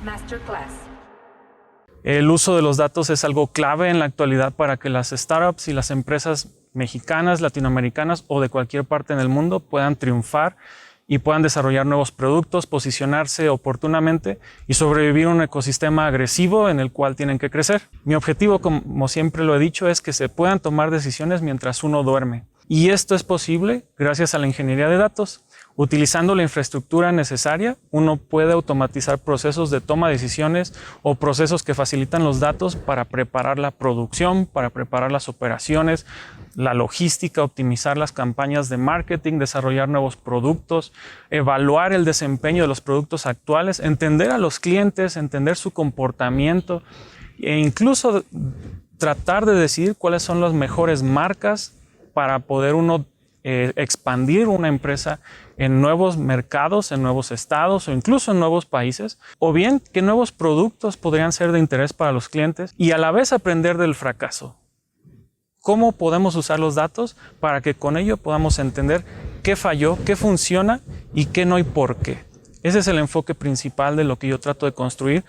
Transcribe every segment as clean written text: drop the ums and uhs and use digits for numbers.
Masterclass. El uso de los datos es algo clave en la actualidad para que las startups y las empresas mexicanas, latinoamericanas o de cualquier parte en el mundo puedan triunfar y puedan desarrollar nuevos productos, posicionarse oportunamente y sobrevivir en un ecosistema agresivo en el cual tienen que crecer. Mi objetivo, como siempre lo he dicho, es que se puedan tomar decisiones mientras uno duerme. Y esto es posible gracias a la ingeniería de datos. Utilizando la infraestructura necesaria, uno puede automatizar procesos de toma de decisiones o procesos que facilitan los datos para preparar la producción, para preparar las operaciones, la logística, optimizar las campañas de marketing, desarrollar nuevos productos, evaluar el desempeño de los productos actuales, entender a los clientes, entender su comportamiento e incluso tratar de decidir cuáles son las mejores marcas para poder uno expandir una empresa en nuevos mercados, en nuevos estados o incluso en nuevos países, o bien qué nuevos productos podrían ser de interés para los clientes y a la vez aprender del fracaso. ¿Cómo podemos usar los datos para que con ello podamos entender qué falló, qué funciona y qué no y por qué? Ese es el enfoque principal de lo que yo trato de construir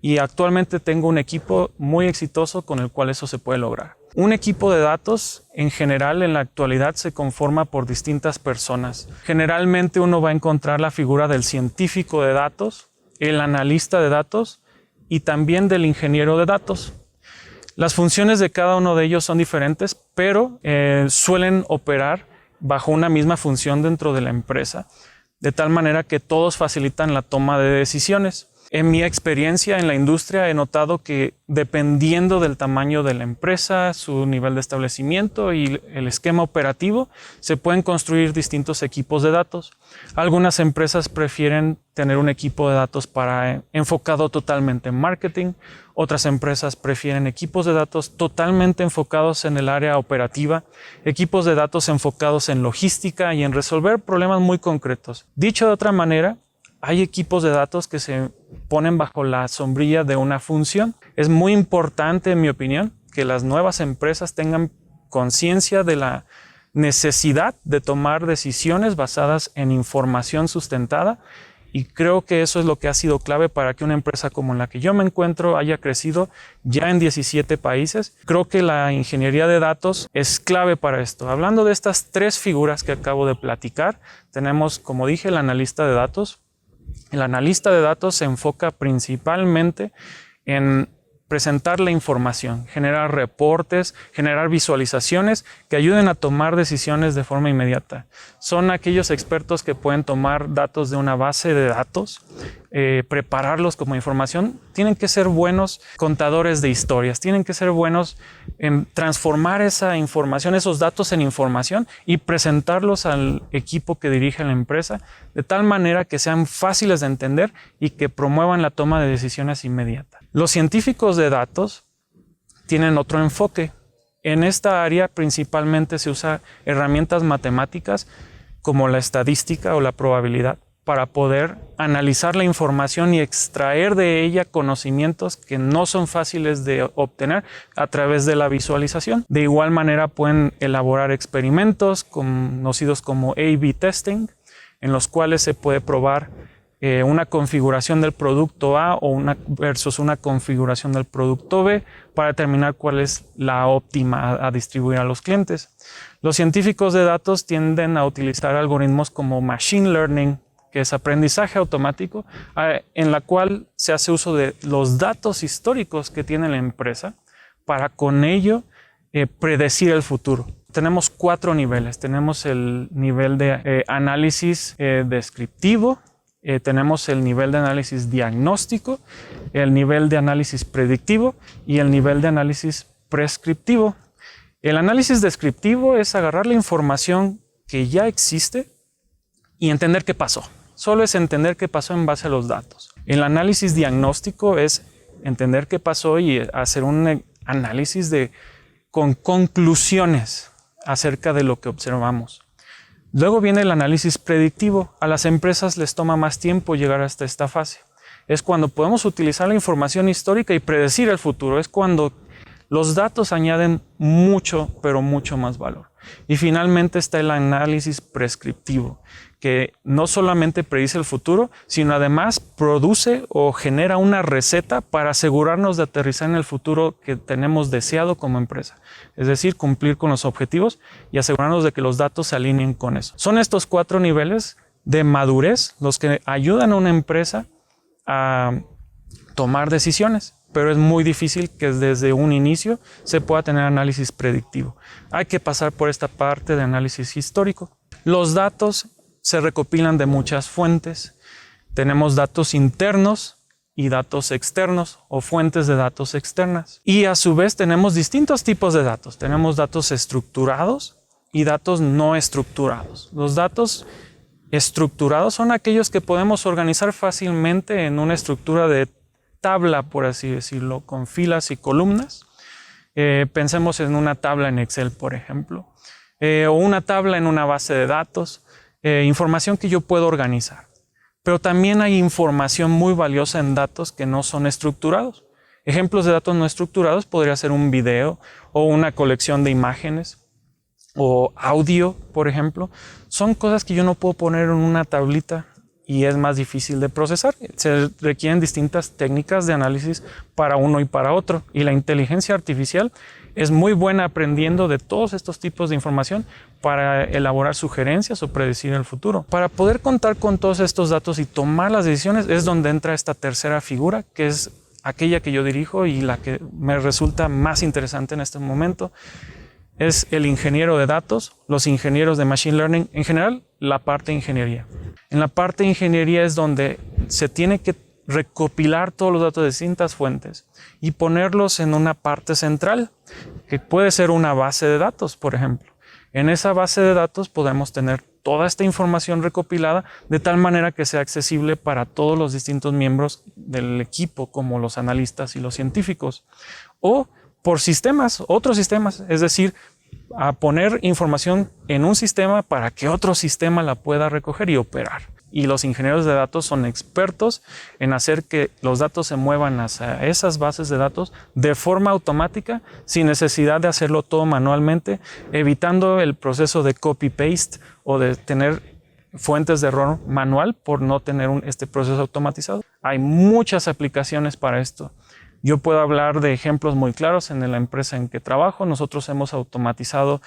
y actualmente tengo un equipo muy exitoso con el cual eso se puede lograr. Un equipo de datos en general en la actualidad se conforma por distintas personas. Generalmente uno va a encontrar la figura del científico de datos, el analista de datos y también del ingeniero de datos. Las funciones de cada uno de ellos son diferentes, pero suelen operar bajo una misma función dentro de la empresa, de tal manera que todos facilitan la toma de decisiones. En mi experiencia en la industria he notado que dependiendo del tamaño de la empresa, su nivel de establecimiento y el esquema operativo, se pueden construir distintos equipos de datos. Algunas empresas prefieren tener un equipo de datos enfocado totalmente en marketing. Otras empresas prefieren equipos de datos totalmente enfocados en el área operativa, equipos de datos enfocados en logística y en resolver problemas muy concretos. Dicho de otra manera, hay equipos de datos que se ponen bajo la sombrilla de una función. Es muy importante, en mi opinión, que las nuevas empresas tengan conciencia de la necesidad de tomar decisiones basadas en información sustentada y creo que eso es lo que ha sido clave para que una empresa como la que yo me encuentro haya crecido ya en 17 países. Creo que la ingeniería de datos es clave para esto. Hablando de estas tres figuras que acabo de platicar, tenemos, como dije, el analista de datos. El analista de datos se enfoca principalmente en presentar la información, generar reportes, generar visualizaciones que ayuden a tomar decisiones de forma inmediata. Son aquellos expertos que pueden tomar datos de una base de datos, prepararlos como información. Tienen que ser buenos contadores de historias, tienen que ser buenos en transformar esa información, esos datos en información y presentarlos al equipo que dirige la empresa de tal manera que sean fáciles de entender y que promuevan la toma de decisiones inmediata. Los científicos de datos tienen otro enfoque. En esta área principalmente se usan herramientas matemáticas como la estadística o la probabilidad para poder analizar la información y extraer de ella conocimientos que no son fáciles de obtener a través de la visualización. De igual manera pueden elaborar experimentos conocidos como A/B testing, en los cuales se puede probar una configuración del producto A versus una configuración del producto B para determinar cuál es la óptima a distribuir a los clientes. Los científicos de datos tienden a utilizar algoritmos como Machine Learning, que es aprendizaje automático, en la cual se hace uso de los datos históricos que tiene la empresa para con ello predecir el futuro. Tenemos 4 niveles. Tenemos el nivel de análisis descriptivo, tenemos el nivel de análisis diagnóstico, el nivel de análisis predictivo y el nivel de análisis prescriptivo. El análisis descriptivo es agarrar la información que ya existe y entender qué pasó. Solo es entender qué pasó en base a los datos. El análisis diagnóstico es entender qué pasó y hacer un análisis con conclusiones acerca de lo que observamos. Luego viene el análisis predictivo. A las empresas les toma más tiempo llegar hasta esta fase. Es cuando podemos utilizar la información histórica y predecir el futuro. Es cuando los datos añaden mucho, pero mucho más valor. Y finalmente está el análisis prescriptivo, que no solamente predice el futuro, sino además produce o genera una receta para asegurarnos de aterrizar en el futuro que tenemos deseado como empresa. Es decir, cumplir con los objetivos y asegurarnos de que los datos se alineen con eso. Son estos 4 niveles de madurez los que ayudan a una empresa a tomar decisiones, pero es muy difícil que desde un inicio se pueda tener análisis predictivo. Hay que pasar por esta parte de análisis histórico. Los datos se recopilan de muchas fuentes. Tenemos datos internos y datos externos o fuentes de datos externas. Y a su vez tenemos distintos tipos de datos. Tenemos datos estructurados y datos no estructurados. Los datos estructurados son aquellos que podemos organizar fácilmente en una estructura de tabla, por así decirlo, con filas y columnas. Pensemos en una tabla en Excel, por ejemplo, o una tabla en una base de datos. Información que yo puedo organizar. Pero también hay información muy valiosa en datos que no son estructurados. Ejemplos de datos no estructurados podría ser un video o una colección de imágenes o audio, por ejemplo. Son cosas que yo no puedo poner en una tablita y es más difícil de procesar. Se requieren distintas técnicas de análisis para uno y para otro. Y la inteligencia artificial es muy buena aprendiendo de todos estos tipos de información para elaborar sugerencias o predecir el futuro. Para poder contar con todos estos datos y tomar las decisiones es donde entra esta tercera figura, que es aquella que yo dirijo y la que me resulta más interesante en este momento. Es el ingeniero de datos, los ingenieros de Machine Learning, en general la parte de ingeniería. En la parte de ingeniería es donde se tiene que recopilar todos los datos de distintas fuentes y ponerlos en una parte central, que puede ser una base de datos, por ejemplo. En esa base de datos podemos tener toda esta información recopilada de tal manera que sea accesible para todos los distintos miembros del equipo, como los analistas y los científicos, o por sistemas, otros sistemas, es decir, a poner información en un sistema para que otro sistema la pueda recoger y operar. Y los ingenieros de datos son expertos en hacer que los datos se muevan hacia esas bases de datos de forma automática, sin necesidad de hacerlo todo manualmente, evitando el proceso de copy-paste o de tener fuentes de error manual por no tener este proceso automatizado. Hay muchas aplicaciones para esto. Yo puedo hablar de ejemplos muy claros en la empresa en que trabajo. Nosotros hemos automatizado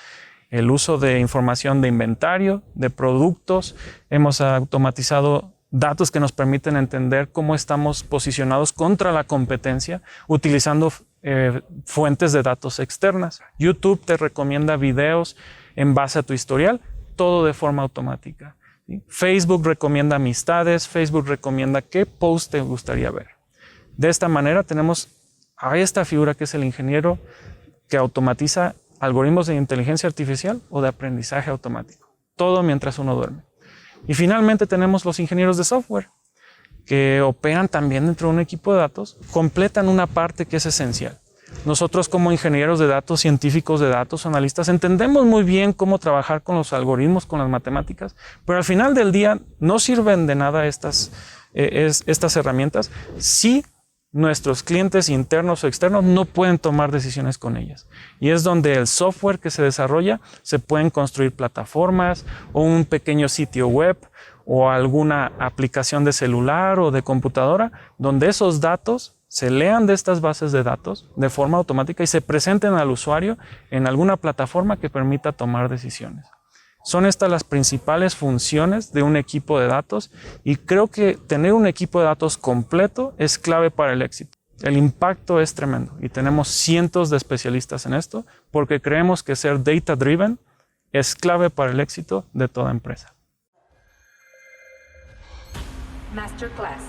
el uso de información de inventario, de productos. Hemos automatizado datos que nos permiten entender cómo estamos posicionados contra la competencia utilizando fuentes de datos externas. YouTube te recomienda videos en base a tu historial, todo de forma automática. ¿Sí? Facebook recomienda amistades, Facebook recomienda qué post te gustaría ver. De esta manera tenemos a esta figura que es el ingeniero que automatiza algoritmos de inteligencia artificial o de aprendizaje automático. Todo mientras uno duerme. Y finalmente tenemos los ingenieros de software que operan también dentro de un equipo de datos, completan una parte que es esencial. Nosotros como ingenieros de datos, científicos de datos, analistas, entendemos muy bien cómo trabajar con los algoritmos, con las matemáticas, pero al final del día no sirven de nada estas herramientas si nuestros clientes internos o externos no pueden tomar decisiones con ellas. Y es donde el software que se desarrolla se pueden construir plataformas o un pequeño sitio web o alguna aplicación de celular o de computadora donde esos datos se lean de estas bases de datos de forma automática y se presenten al usuario en alguna plataforma que permita tomar decisiones. Son estas las principales funciones de un equipo de datos y creo que tener un equipo de datos completo es clave para el éxito. El impacto es tremendo y tenemos cientos de especialistas en esto porque creemos que ser data driven es clave para el éxito de toda empresa. Masterclass.